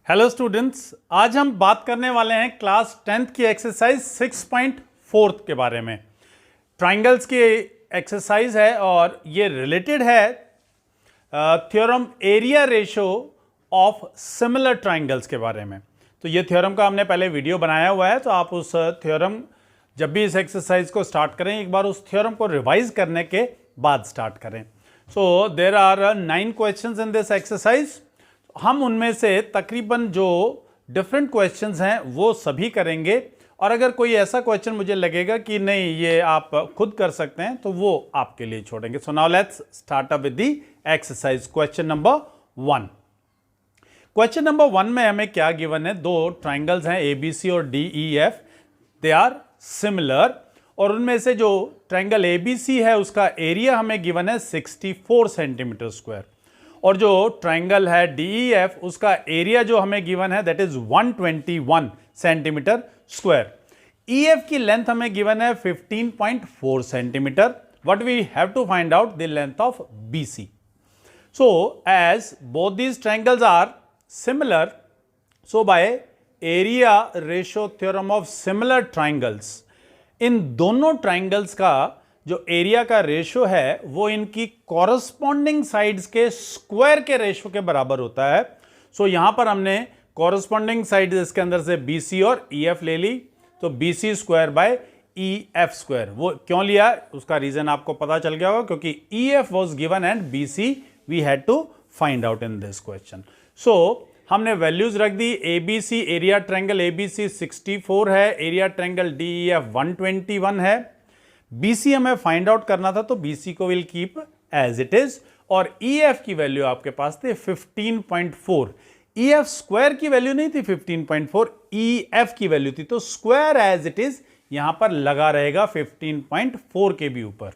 Hello students, आज हम बात करने वाले हैं क्लास 10th की एक्सरसाइज 6.4 के बारे में। ट्राइंगल्स की एक्सरसाइज है और ये रिलेटेड है theorem area ratio of similar triangles के बारे में। तो ये थ्योरम का हमने पहले वीडियो बनाया हुआ है, तो आप उस थ्योरम जब भी इस एक्सरसाइज को स्टार्ट करें एक बार उस थ्योरम को रिवाइज करने के बाद स्टार्ट करें। So there are 9 questions in this exercise. हम उनमें से तकरीबन जो डिफरेंट क्वेश्चंस हैं वो सभी करेंगे, और अगर कोई ऐसा क्वेश्चन मुझे लगेगा कि नहीं ये आप खुद कर सकते हैं तो वो आपके लिए छोड़ेंगे। सो now let's start up with the exercise. Question number 1। Question number 1 में हमें क्या गिवन है? दो ट्राइंगल्स हैं ABC और DEF, दे आर सिमिलर, और उनमें से जो ट्राइंगल ABC है उसका एरिया हमें गिवन है 64 सेंटीमीटर स्क्वायर, और जो ट्राइंगल है DEF उसका एरिया जो हमें गिवन है that is 121 centimetre square. EF की लेंथ हमें गिवन है 15.4 centimetre. What we have to find out the length of BC। So as both these triangles are similar, so by area ratio theorem of similar triangles, इन दोनों triangles का जो area का ratio है वो इनकी कॉरस्पॉन्डिंग साइड्स के square के रेशो के बराबर होता है। सो यहां पर हमने कॉरस्पॉन्डिंग साइड इसके अंदर से BC और EF ले ली, तो BC square by EF square. वो क्यों लिया उसका रीजन आपको पता चल गया होगा, क्योंकि EF was given and BC we had to find out in this question. So हमने वैल्यूज रख दी। ABC एरिया ट्रायंगल ABC 64 है, एरिया ट्रायंगल DEF 121 है। BC हमें फाइंड आउट करना था, तो BC को will keep as it is, और EF की वैल्यू आपके पास थी 15.4। EF स्क्वायर की वैल्यू नहीं थी 15.4, EF की वैल्यू थी, तो स्क्वायर एज इट इज यहां पर लगा रहेगा 15.4 के भी ऊपर।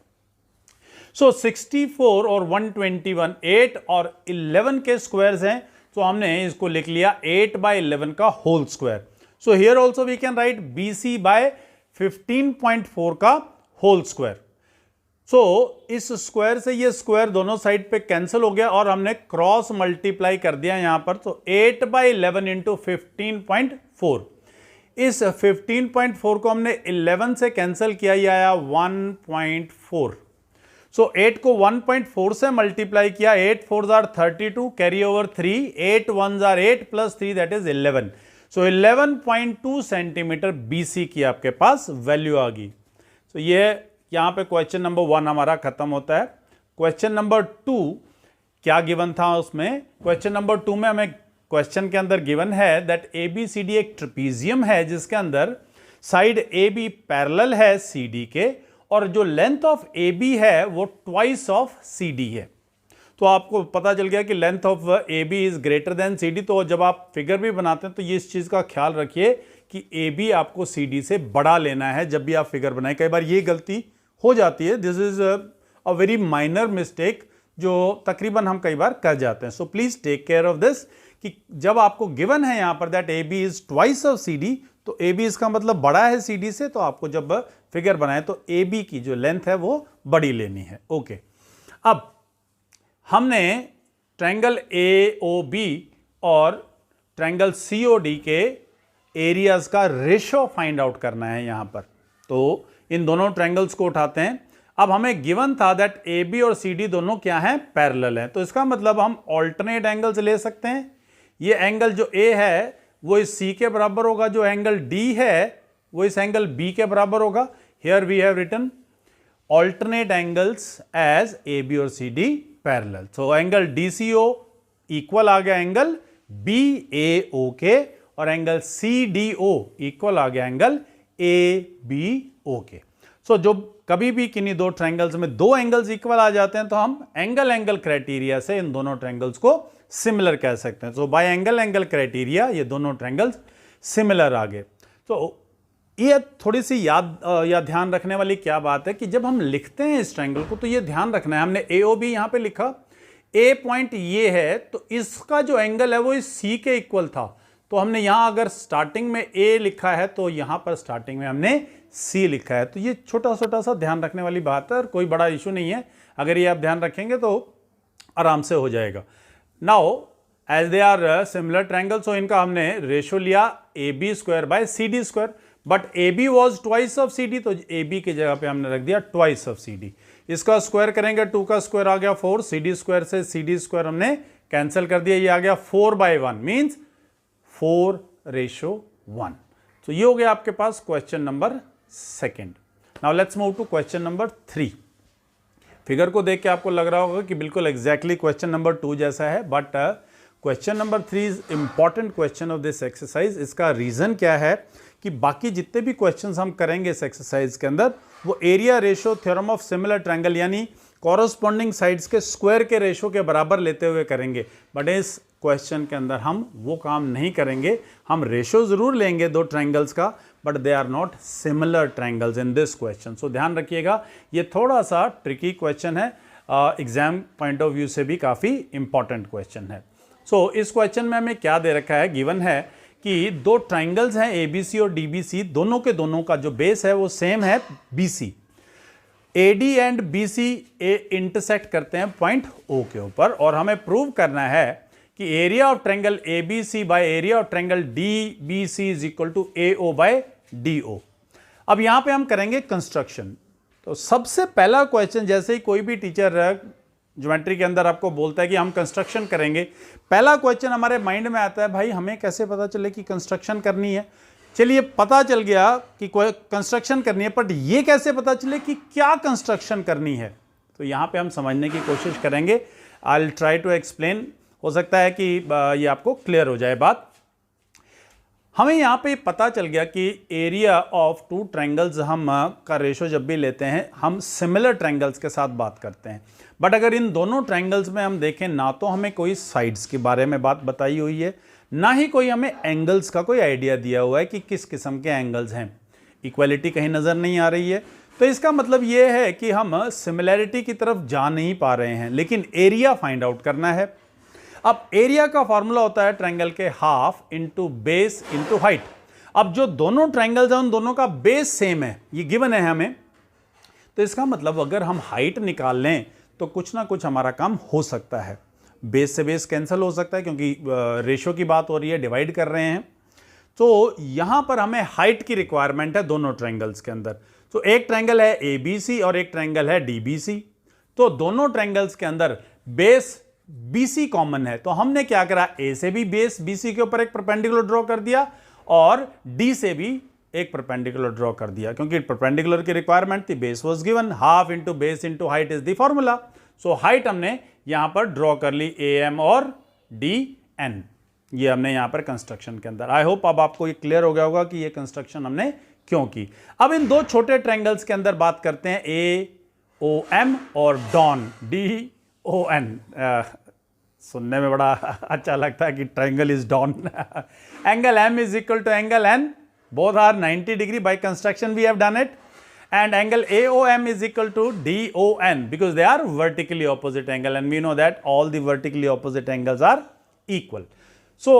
सो 64 और 121 8 और 11 के स्क्वायर्स हैं, तो हमने इसको लिख लिया 8 बाय 11 का whole square. So here also we can write BC by 15.4 का होल स्क्वायर। सो इस स्क्वायर से ये स्क्वायर दोनों साइड पे कैंसिल हो गया, और हमने क्रॉस मल्टीप्लाई कर दिया यहां पर, तो 8 बाई 11 इंटू 15.4। इस 15.4 को हमने 11 से कैंसिल किया, ये आया 1.4। सो 8 को 1.4 से मल्टीप्लाई किया, 8 4 jar 32, carry over 3, 8 1 jar 8 plus 3 that is 11। So 11.2 centimetre BC की आपके पास वैल्यू आ गई। तो ये यहां पे क्वेश्चन नंबर 1 हमारा खत्म होता है। क्वेश्चन नंबर 2 क्या गिवन था उसमें? क्वेश्चन नंबर 2 में हमें क्वेश्चन के अंदर गिवन है दैट ABCD एक ट्रेपीजियम है जिसके अंदर साइड AB पैरेलल है CD के, और जो लेंथ ऑफ AB है वो ट्वाइस ऑफ CD है। तो आपको पता चल गया कि length of AB is greater than CD। तो जब आप फिगर भी बनाते हैं तो ये इस चीज का ख्याल रखिए कि AB आपको CD से बड़ा लेना है जब भी आप फिगर बनाएं। कई बार ये गलती हो जाती है, this is a very minor mistake जो तकरीबन हम कई बार कर जाते हैं। So please take care of this कि जब आपको गिवन है यहां पर that AB is twice of CD, तो AB इसका मतलब बड़ा है CD से, तो आपको जब फिगर बनाए तो AB की जो लेंथ है वो बड़ी लेनी है। ओके, अब हमने ट्रायंगल AOB और ट्रायंगल COD के एरियाज का रेशो फाइंड आउट करना है यहां पर। तो इन दोनों ट्रायंगल्स को उठाते हैं। अब हमें गिवन था दैट AB और CD दोनों क्या हैं? पैरेलल हैं। तो इसका मतलब हम ऑल्टरनेट एंगल्स ले सकते हैं। ये एंगल जो A है वो इस C के बराबर होगा, जो एंगल D है वो इस एंगल B के बराबर होगा। Here we have written alternate angles as AB और CD parallel. So angle DCO equal आ गया एंगल BAO के, और एंगल CDO इक्वल आ गया एंगल ABO के। सो जो कभी भी किन्हीं दो ट्रायंगल्स में दो एंगल्स इक्वल आ जाते हैं तो हम एंगल क्राइटेरिया से इन दोनों ट्रायंगल्स को सिमिलर कह सकते हैं। सो बाय एंगल क्राइटेरिया ये दोनों ट्रायंगल्स सिमिलर आ गए। तो ये थोड़ी सी याद या ध्यान रखने वाली क्या बात है कि जब हम लिखते हैं इस ट्रायंगल को तो ये ध्यान रखना है, हमने AOB यहां पे लिखा, A पॉइंट ये है तो इसका जो एंगल है वो इस C के इक्वल था, तो हमने यहां अगर स्टार्टिंग में A लिखा है तो यहां पर स्टार्टिंग में हमने C लिखा है। तो ये छोटा छोटा सा ध्यान रखने वाली बात है और कोई बड़ा इशू नहीं है, अगर ये आप ध्यान रखेंगे तो आराम से हो जाएगा। Now as they are similar triangle, so इनका हमने रेशो लिया AB square by CD square, but AB was twice of CD, तो AB की जगह पे हमने रख दिया ट्वाइस ऑफ CD। इसका स्क्वायर करेंगे 2 का स्क्वायर आ गया 4, CD स्क्वायर से CD स्क्वायर हमने कैंसिल कर दिया, ये आ गया 4/1 मीन्स 4:1। तो ये हो गया आपके पास question number second. Now let's move to question number 3। Figure को देख के आपको लग रहा होगा कि बिल्कुल एग्जैक्टली क्वेश्चन नंबर 2 जैसा है, but question number 3 is important question of this exercise. इसका रीजन क्या है कि बाकी जितने भी क्वेश्चंस हम करेंगे इस एक्सरसाइज के अंदर वो area ratio theorem of similar triangle यानी कॉरस्पॉन्डिंग साइड्स के स्क्वायर के रेशो के बराबर लेते हुए करेंगे, बट इस क्वेश्चन के अंदर हम वो काम नहीं करेंगे। हम रेशो जरूर लेंगे दो ट्रायंगल्स का, but they are not similar triangles in this question. So ध्यान रखिएगा, ये थोड़ा सा ट्रिकी क्वेश्चन है, एग्जाम पॉइंट ऑफ व्यू से भी काफ़ी इंपॉर्टेंट क्वेश्चन है। सो इस क्वेश्चन में हमें क्या दे रखा है, गिवन है कि दो ट्रायंगल्स हैं ABC और DBC, दोनों के दोनों का जो बेस है वो सेम है BC। AD and BC intersect करते हैं पॉइंट O के ऊपर, और हमें प्रूव करना है कि area of triangle ABC by area of triangle DBC is equal to AO by DO। अब यहां पे हम करेंगे कंस्ट्रक्शन। तो सबसे पहला क्वेश्चन, जैसे ही कोई भी टीचर ज्योमेट्री के अंदर आपको बोलता है कि हम कंस्ट्रक्शन करेंगे, पहला क्वेश्चन हमारे माइंड में आता है, भाई हमें कैसे पता चले कि कंस्ट्रक्शन करनी है। चलिए पता चल गया कि कोई कंस्ट्रक्शन करनी है, बट ये कैसे पता चले कि क्या कंस्ट्रक्शन करनी है। तो यहां पे हम समझने की कोशिश करेंगे। I will try to explain, हो सकता है कि ये आपको क्लियर हो जाए बात। हमें यहां पे पता चल गया कि एरिया ऑफ टू ट्रायंगल्स हम का रेशो जब भी लेते हैं हम सिमिलर ट्रायंगल्स के साथ बात करते हैं, बट अगर इन दोनों ट्रायंगल्स में हम देखें ना तो हमें कोई साइड्स के बारे में बात बताई हुई है, ना ही कोई हमें एंगल्स का कोई आइडिया दिया हुआ है कि किस किस्म के एंगल्स हैं। इक्वालिटी कहीं नजर नहीं आ रही है, तो इसका मतलब यह है कि हम सिमिलैरिटी की तरफ जा नहीं पा रहे हैं, लेकिन एरिया फाइंड आउट करना है। अब एरिया का फॉर्मूला होता है ट्रायंगल के half into base into height. अब जो दोनों ट्रायंगल्स हैं उन दोनों का बेस सेम है, ये गिवन है हमें, तो इसका मतलब अगर हम हाइट निकाल लें तो कुछ ना कुछ हमारा काम हो सकता है। बेस से बेस कैंसिल हो सकता है क्योंकि रेशो की बात हो रही है, डिवाइड कर रहे हैं। तो यहां पर हमें हाइट की रिक्वायरमेंट है दोनों ट्रायंगल्स के अंदर। तो एक ट्रायंगल है ABC और एक ट्रायंगल है DBC, तो दोनों ट्रायंगल्स के अंदर बेस BC कॉमन है, तो हमने क्या करा, A से भी बेस BC के ऊपर एक परपेंडिकुलर ड्रॉ कर दिया और D से भी एक परपेंडिकुलर ड्रॉ कर दिया, क्योंकि परपेंडिकुलर की रिक्वायरमेंट थी, base was given, half into base into height is the formula. So height हमने यहां पर ड्रॉ कर ली AM और DN, ये हमने यहां पर कंस्ट्रक्शन के अंदर। आई होप अब आपको ये क्लियर हो गया होगा कि ये कंस्ट्रक्शन हमने क्यों की। अब इन दो छोटे ट्रायंगल्स के अंदर बात करते हैं, AOM और डॉन DON। सुनने में बड़ा अच्छा लगता है कि triangle is drawn. Angle M is equal to angle N, both are 90 degree. By construction we have done it, and angle AOM is equal to DON because they are vertically opposite angle, and we know that all the vertically opposite angles are equal. So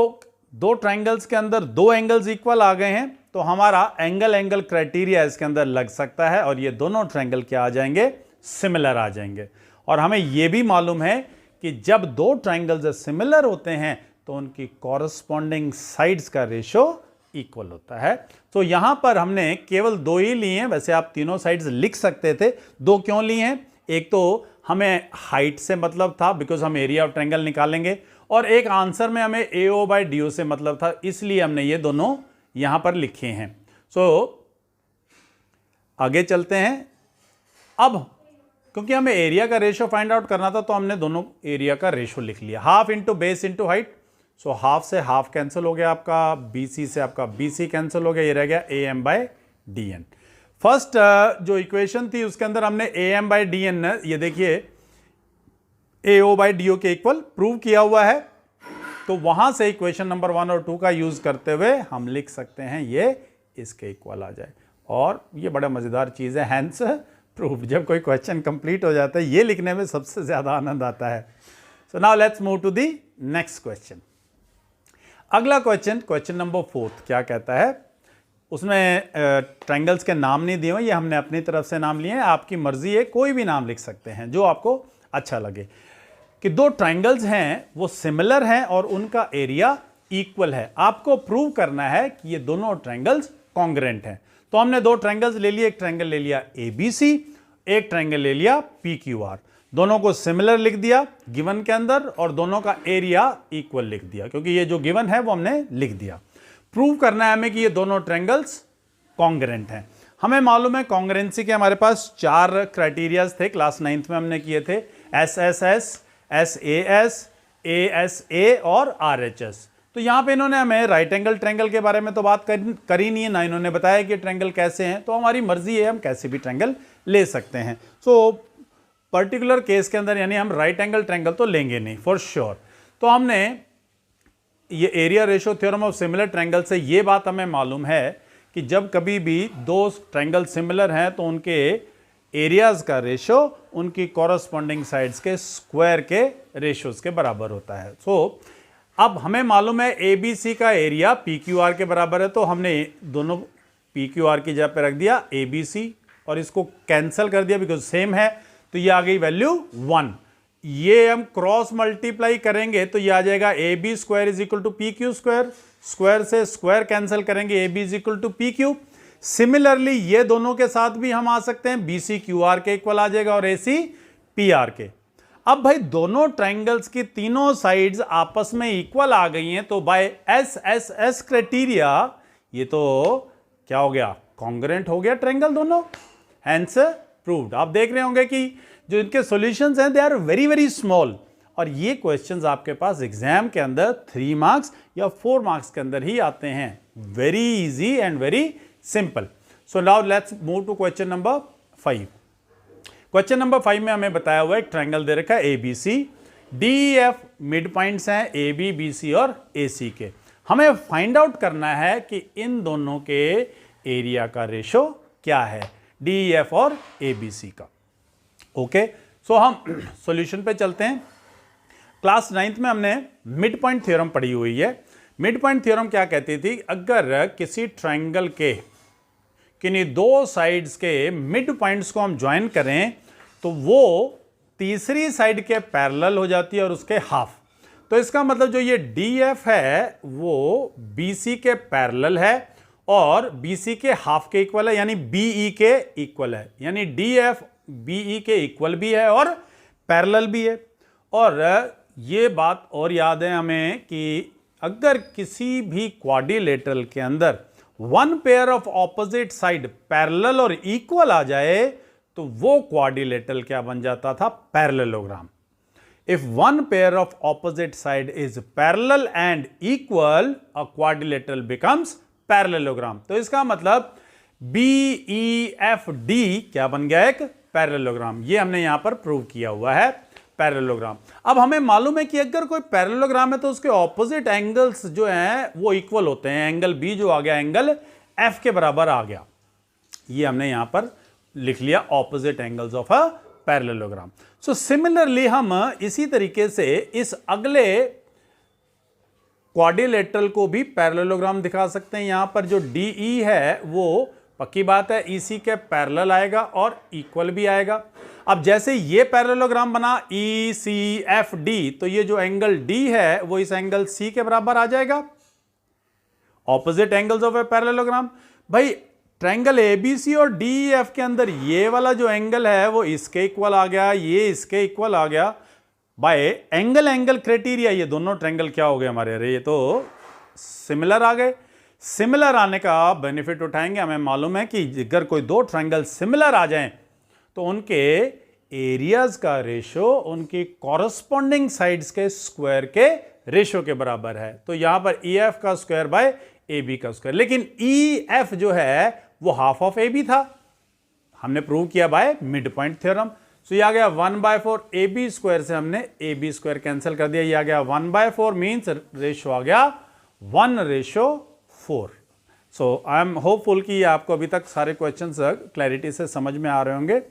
दो triangles के अंदर दो angles equal आ गए हैं, तो हमारा angle criteria इसके अंदर लग सकता है और ये दोनों ट्रायंगल क्या आ जाएंगे, सिमिलर आ जाएंगे। और हमें यह भी मालूम है कि जब दो ट्रायंगल्स सिमिलर होते हैं तो उनकी कॉरस्पॉन्डिंग साइड्स का रेशो इक्वल होता है। तो यहां पर हमने केवल दो ही लिए हैं, वैसे आप तीनों साइड्स लिख सकते थे। दो क्यों लिए हैं, एक तो हमें हाइट से मतलब था बिकॉज हम एरिया ऑफ ट्रायंगल निकालेंगे, और एक आंसर में हमें AO बाय DO से मतलब था, इसलिए हमने ये दोनों यहां पर लिखे हैं। सो आगे चलते हैं। अब क्योंकि हमें एरिया का रेशो फाइंड आउट करना था तो हमने दोनों एरिया का रेशो लिख लिया, half into base into height. So half से हाफ कैंसिल हो गया आपका, BC से आपका BC कैंसिल हो गया, ये रह गया AM बाय DN। फर्स्ट जो इक्वेशन थी उसके अंदर हमने AM बाय DN, ये देखिए AO बाय DO के इक्वल प्रूव किया हुआ है, तो वहां से इक्वेशन नंबर 1 और 2 का यूज करते हुए हम लिख सकते हैं ये इसके इक्वल आ जाए। और ये बड़ा मजेदार चीज है, हैंस प्रूफ। जब कोई क्वेश्चन कंप्लीट हो जाता है ये लिखने में सबसे ज्यादा आनंद आता है। So now let's move to the next question. अगला क्वेश्चन, क्वेश्चन नंबर 4 क्या कहता है, उसमें ट्रायंगल्स के नाम नहीं दिए हुए, ये हमने अपनी तरफ से नाम लिए हैं, आपकी मर्जी है, कोई भी नाम लिख सकते हैं जो आपको अच्छा लगे। कि दो ट्राइंगल्स हैं वो सिमिलर हैं और उनका एरिया इक्वल है। आपको प्रूव करना है कि ये दोनों ट्राइंगल्स कॉन्ग्रुएंट हैं। तो हमने दो ट्राइंगल्स ले लिए, एक ट्राइंगल ले लिया ABC, एक ट्राइंगल ले लिया PQR। दोनों को सिमिलर लिख दिया गिवन के अंदर और दोनों का एरिया इक्वल लिख दिया, क्योंकि ये जो गिवन है वो हमने लिख दिया। प्रूव करना है हमें कि ये दोनों ट्रायंगल्स कॉन्ग्रुएंट हैं। हमें मालूम है कॉन्ग्रुएंसी के हमारे पास 4 क्राइटेरियाज थे, क्लास 9th में हमने किए थे, SSS, SAS, ASA और RHS। तो यहां पे इन्होंने हमें राइट एंगल ट्रायंगल के बारे में तो बात करी नहीं है, ना इन्होंने बताया कि ट्रायंगल कैसे हैं, तो हमारी मर्जी है हम कैसे भी ट्रायंगल ले सकते हैं। सो पर्टिकुलर केस के अंदर यानी हम राइट एंगल ट्रायंगल तो लेंगे नहीं फॉर श्योर। तो हमने ये area ratio theorem of similar triangle से ये बात हमें मालूम है कि जब कभी भी दो ट्रायंगल सिमिलर हैं तो उनके एरियाज का रेशियो उनकी कॉरस्पॉन्डिंग साइड्स के स्क्वायर के रेशियोज के बराबर होता है। सो अब हमें मालूम है ABC का एरिया PQR के बराबर है, तो हमने दोनों PQR की जगह पे रख दिया ABC और इसको कैंसिल कर दिया बिकॉज सेम है, तो ये आ गई वैल्यू 1। ये हम क्रॉस मल्टीप्लाई करेंगे तो ये आ जाएगा AB square is equal to PQ square, square से स्क्वायर कैंसिल करेंगे AB is equal to PQ। Similarly ये दोनों के साथ भी हम आ सकते हैं, BC QR के इक्वल आ जाएगा और AC PR के। अब भाई दोनों ट्रायंगल्स की तीनों साइड्स आपस में इक्वल आ गई हैं, तो बाय SSS क्राइटेरिया ये तो क्या हो गया, कॉन्ग्रुएंट हो गया ट्रायंगल दोनों, हेंस प्रूव्ड। आप देख रहे होंगे कि जो इनके सॉल्यूशंस हैं they are very very small, और ये क्वेश्चंस आपके पास एग्जाम के अंदर 3 मार्क्स या 4 मार्क्स के अंदर ही आते हैं। Very easy and very simple. So now let's move to question number 5। Question number 5 में हमें बताया हुआ है एक ट्रायंगल दे रखा है ABC, DEF मिड पॉइंट्स हैं AB, BC और AC के। हमें फाइंड आउट करना है कि इन दोनों के एरिया का रेशो क्या है, DEF और ABC का। ओके, सो हम सॉल्यूशन पे चलते हैं। क्लास 9th में हमने मिड पॉइंट थ्योरम पढ़ी हुई है। मिड पॉइंट थ्योरम क्या कहती थी, अगर किसी ट्रायंगल के किन्हीं दो साइड्स के मिड पॉइंट्स को हम ज्वाइन करें तो वो तीसरी साइड के पैरेलल हो जाती है और उसके हाफ। तो इसका मतलब जो ये DF है वो BC के पैरेलल है और BC के हाफ के इक्वल है, यानी BE के इक्वल है, यानी DF BE के इक्वल भी है और पैरेलल भी है। और ये बात और याद है हमें कि अगर किसी भी क्वाड्रिलेटरल के अंदर one pair of opposite side parallel और इक्वल आ जाए तो वो क्वाड्रिलेटरल क्या बन जाता था, parallelogram. If one pair of opposite side is parallel and equal, a quadrilateral becomes parallelogram. तो इसका मतलब BEFD क्या बन गया, एक पैरेललोग्राम। ये हमने यहां पर प्रूव किया हुआ है, पैरेललोग्राम। अब हमें मालूम है कि अगर कोई पैरेललोग्राम है तो उसके ऑपोजिट एंगल्स जो हैं वो इक्वल होते हैं। एंगल B जो आ गया एंगल F के बराबर आ गया, ये हमने यहां पर लिख लिया opposite angles of a parallelogram. So similarly हम इसी तरीके से इस अगले क्वाड्रिलेटरल को भी पैरेललोग्राम दिखा सकते हैं। यहां पर जो DE है वो पक्की बात है EC के पैरेलल आएगा और इक्वल भी आएगा। अब जैसे ये पैरेललोग्राम बना ECFD, तो ये जो एंगल D है वो इस एंगल C के बराबर आ जाएगा, opposite angles of a parallelogram. भाई ट्रायंगल ABC और DEF के अंदर ये वाला जो एंगल है वो इसके इक्वल आ गया, ये इसके इक्वल आ गया। बाय एंगल एंगल क्राइटेरिया ये दोनों ट्रायंगल क्या हो गए हमारे, अरे ये तो सिमिलर आ गए। सिमिलर आने का बेनिफिट उठाएंगे। हमें मालूम है कि अगर कोई दो ट्रायंगल सिमिलर आ जाएं तो उनके एरियाज का रेशो उनकी कॉरस्पॉन्डिंग साइड्स के स्क्वायर के रेशो के बराबर है। तो यहां पर EF का स्क्वायर बाय AB का स्क्वायर, लेकिन EF जो है वो हाफ ऑफ AB था, हमने प्रूव किया बाय मिड पॉइंट थ्योरम। सो ये आ गया 1/4 AB स्क्वायर से हमने AB स्क्वायर कैंसिल कर दिया, ये आ गया 1/4 मीन्स रेशो आ गया 1:4। सो आई एम होपफुल कि आपको अभी तक सारे क्वेश्चंस क्लैरिटी से समझ में आ रहे होंगे।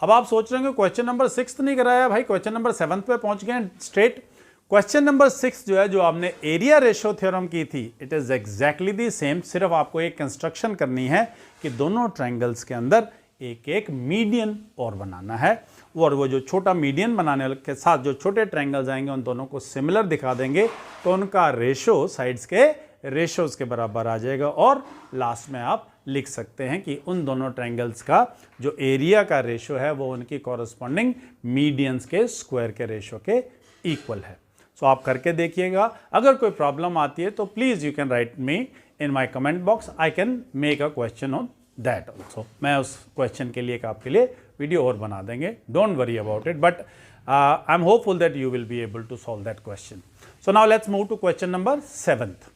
अब आप सोच रहे होंगे क्वेश्चन नंबर 6 नहीं कराया, भाई क्वेश्चन नंबर 7 पे पहुंच गए स्ट्रेट। क्वेश्चन नंबर 6 जो है, जो आपने एरिया रेशियो थ्योरम की थी, it is exactly the same. सिर्फ आपको एक कंस्ट्रक्शन करनी है कि दोनों ट्रायंगल्स के अंदर एक एक मीडियन और बनाना है। और वो जो छोटा मीडियन बनाने के साथ जो छोटे ट्रायंगल्स आएंगे उन दोनों को सिमिलर दिखा देंगे, तो उनका रेशो साइड्स के रेशोज के बराबर आ जाएगा। और लास्ट में आप लिख सकते हैं कि उन दोनों ट्रायंगल्स का जो एरिया का रेशो है वो उनकी कॉरस्पॉन्डिंग मीडियंस के स्क्वायर के रेशो के इक्वल है। सो आप करके देखिएगा। अगर कोई प्रॉब्लम आती है तो please you can write me in my comment box, I can make a question on that also. मैं उस क्वेश्चन के लिए आपके लिए वीडियो और बना देंगे, don't worry about it, but I am hopeful that you will be able to solve that question. So now let's move to question number 7।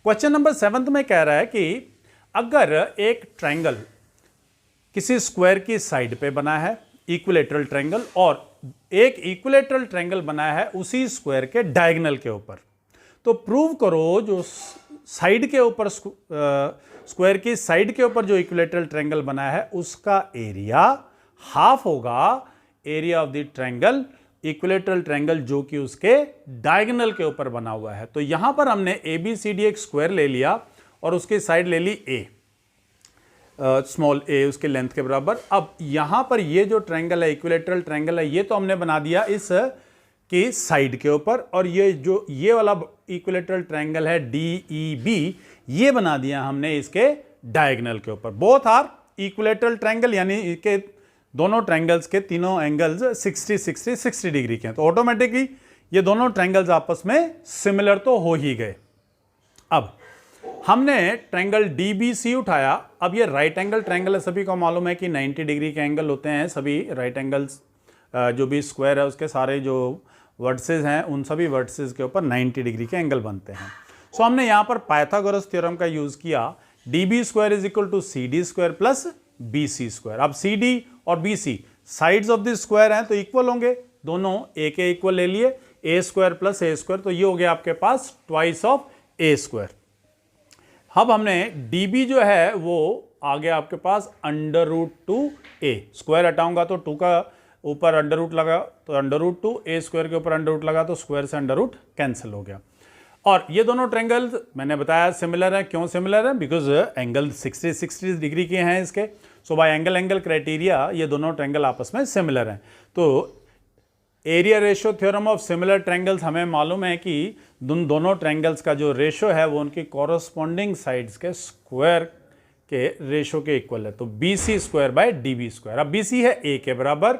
Question number 7 में कह रहा है कि अगर एक ट्रायंगल किसी स्क्वायर की साइड पे बना है, इक्विलेटरल ट्रायंगल, और एक इक्विलेटरल ट्रायंगल बना है उसी स्क्वायर के डायगोनल के ऊपर, तो प्रूव करो जो साइड के ऊपर स्क्वायर की साइड के ऊपर जो इक्विलेटरल ट्रायंगल बना है उसका एरिया हाफ होगा area of the triangle equilateral triangle जो कि उसके डायगोनल के ऊपर बना हुआ है। तो यहां पर हमने ABCD एक स्क्वायर ले लिया और उसकी साइड ले ली A, स्मॉल a उसके लेंथ के बराबर। अब यहां पर ये जो ट्रायंगल है इक्विलेटरल ट्रायंगल है, ये तो हमने बना दिया इस की साइड के ऊपर, और ये जो ये वाला इक्विलेटरल ट्रायंगल है DEB, ये बना दिया हमने इसके डायगोनल के ऊपर। बोथ आर इक्विलेटरल ट्रायंगल, यानी इसके दोनों ट्रायंगल्स के तीनों एंगल्स 60 डिग्री के हैं, तो ऑटोमेटिकली ये दोनों ट्रायंगल्स आपस में सिमिलर तो हो ही गए। अब हमने ट्रायंगल DBC उठाया। अब ये राइट एंगल ट्रायंगल है, सभी को मालूम है कि 90 डिग्री के एंगल होते हैं सभी राइट एंगल्स, जो भी स्क्वायर है उसके सारे जो वर्टिसेस हैं उन सभी वर्टिसेस के ऊपर 90 डिग्री के एंगल बनते हैं। सो हमने यहाँ पर पाइथागोरस थ्योरम का यूज किया, DB square is equal to CD square plus BC square. अब CD और BC sides of the square हैं तो इक्वल होंगे, दोनों A के इक्वल ले लिए, A square plus A square, तो ये हो गया आपके पास ट्वाइस ऑफ A स्क्वायर। अब हमने DB जो है वो आ गया आपके पास √2A, स्क्वायर हटाऊंगा तो 2 का ऊपर अंडर रूट लगा तो √2, A स्क्वायर के ऊपर अंडर रूट लगा तो स्क्वायर से अंडर रूट कैंसिल हो गया। और ये दोनों ट्रायंगल मैंने बताया सिमिलर है। क्यों सिमिलर है? बिकॉज एंगल 60 डिग्री के हैं इसके। सो बाय एंगल क्राइटेरिया ये दोनों ट्रायंगल आपस में सिमिलर हैं। तो area ratio theorem of similar triangles हमें मालूम है कि दोनों ट्रायंगल्स का जो रेशियो है वो उनकी कॉरस्पॉन्डिंग साइड्स के स्क्वायर के रेशियो के इक्वल है। तो BC square by DB square. अब BC है A के बराबर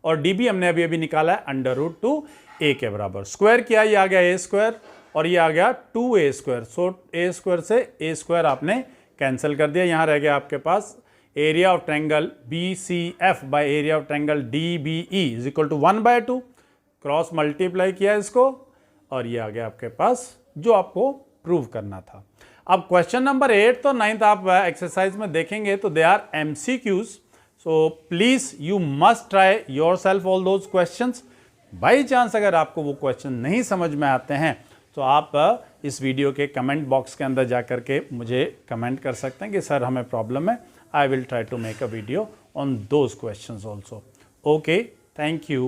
और DB हमने अभी निकाला है √2A के बराबर। स्क्वायर किया, ये आ गया A स्क्वायर और ये आ गया 2A square. So A square से A स्क्वायर आपने कैंसिल कर दिया। यहाँ रह गया आपके पास area of triangle BCF by area of triangle DBE is equal to 1/2। Cross multiply किया इसको और ये आ गया आपके पास जो आपको प्रूव करना था। अब क्वेश्चन नंबर 8 तो 9th आप एक्सरसाइज में देखेंगे तो they are MCQs। So please you must try yourself all those questions. By chance अगर आपको वो क्वेश्चन नहीं समझ में आते हैं तो आप इस वीडियो के कमेंट बॉक्स के अंदर जा करके मुझे कमेंट कर सकते हैं कि सर हमें प्रॉब्लम है। I will try to make a video on those questions also. Okay, thank you.